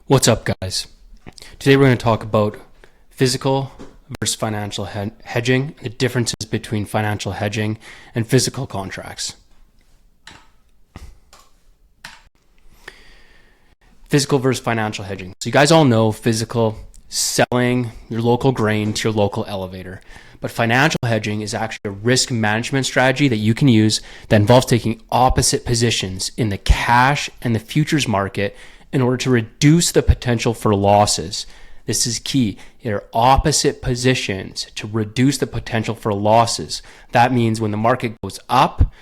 What's up, guys? Today we're going to talk about physical versus financial hedging, the differences between financial hedging and physical contracts. Physical versus financial hedging. So you guys all know physical, selling your local grain to your local elevator. But financial hedging is actually a risk management strategy that you can use that involves taking opposite positions in the cash and the futures market in order to reduce the potential for losses. This is key. There are opposite positions to reduce the potential for losses. That means when the market goes up,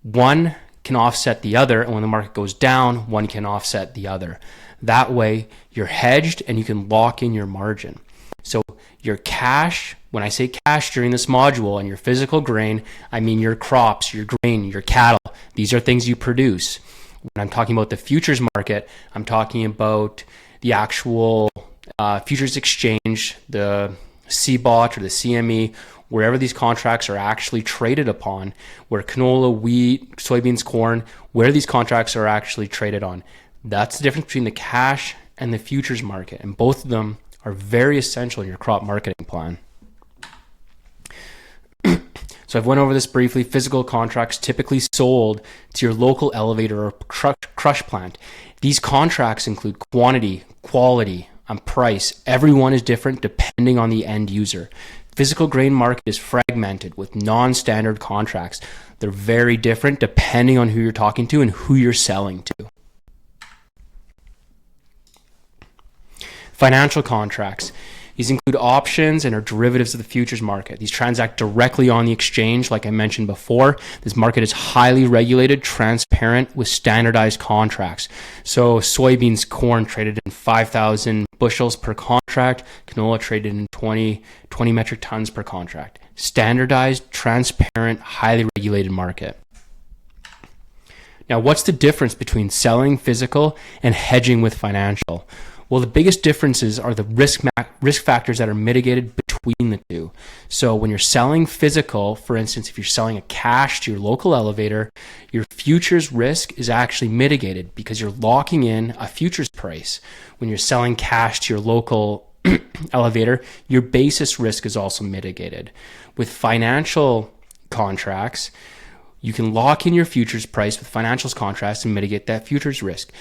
one can offset the other, and when the market goes down, one can offset the other. That way, you're hedged and you can lock in your margin. So your cash, when I say cash during this module, and your physical grain, I mean your crops, your grain, your cattle. These are things you produce. When I'm talking about the futures market, I'm talking about the actual futures exchange, the CBOT or the CME, wherever these contracts are actually traded upon, where canola, wheat, soybeans, corn, where these contracts are actually traded on. That's the difference between the cash and the futures market, and both of them are very essential in your crop marketing plan. So I've went over this briefly. Physical contracts typically sold to your local elevator or crush plant. These contracts include quantity, quality, and price. Everyone is different depending on the end user. Physical grain market is fragmented with non-standard contracts. They're very different depending on who you're talking to and who you're selling to. Financial contracts. These include options and are derivatives of the futures market. These transact directly on the exchange, like I mentioned before. This market is highly regulated, transparent, with standardized contracts. So soybeans, corn traded in 5,000 bushels per contract, canola traded in 20 metric tons per contract. Standardized, transparent, highly regulated market. Now, what's the difference between selling physical and hedging with financial? Well, the biggest differences are the risk factors that are mitigated between the two. So when you're selling physical, for instance, if you're selling a cash to your local elevator, your futures risk is actually mitigated because you're locking in a futures price. When you're selling cash to your local elevator, your basis risk is also mitigated. With financial contracts, you can lock in your futures price with financials contracts and mitigate that futures risk.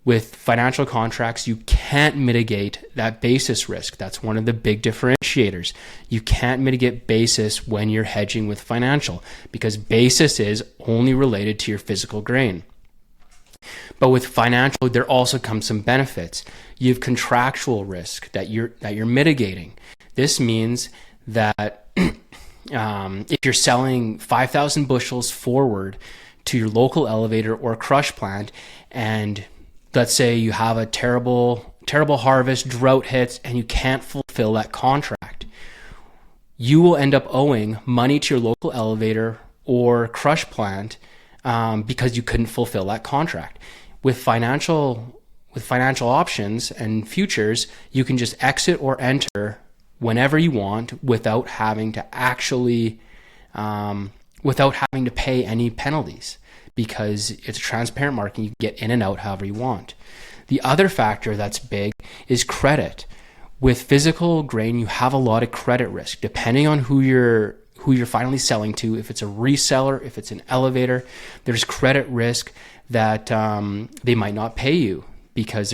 With financial contracts, you can't mitigate that basis risk. That's one of the big differentiators. You can't mitigate basis when you're hedging with financial because basis is only related to your physical grain. But with financial, there also comes some benefits. You have contractual risk that you're mitigating. This means that if you're selling 5,000 bushels forward to your local elevator or crush plant, and let's say you have a terrible harvest, drought hits, and you can't fulfill that contract, you will end up owing money to your local elevator or crush plant because you couldn't fulfill that contract. With financial options and futures, you can just exit or enter whenever you want without having to pay any penalties, because it's a transparent market. You can get in and out however you want. The other factor that's big is credit. With physical grain, you have a lot of credit risk depending on who you're finally selling to. If it's a reseller, if it's an elevator, there's credit risk that they might not pay you because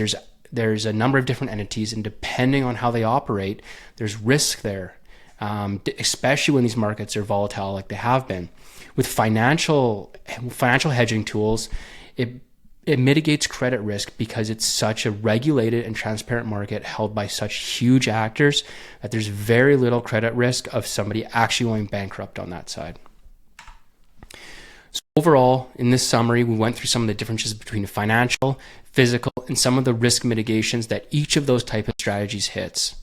there's a number of different entities, and depending on how they operate, there's risk there, especially when these markets are volatile like they have been. With financial hedging tools, it mitigates credit risk because it's such a regulated and transparent market held by such huge actors that there's very little credit risk of somebody actually going bankrupt on that side. So overall, in this summary, we went through some of the differences between financial, physical, and some of the risk mitigations that each of those type of strategies hits.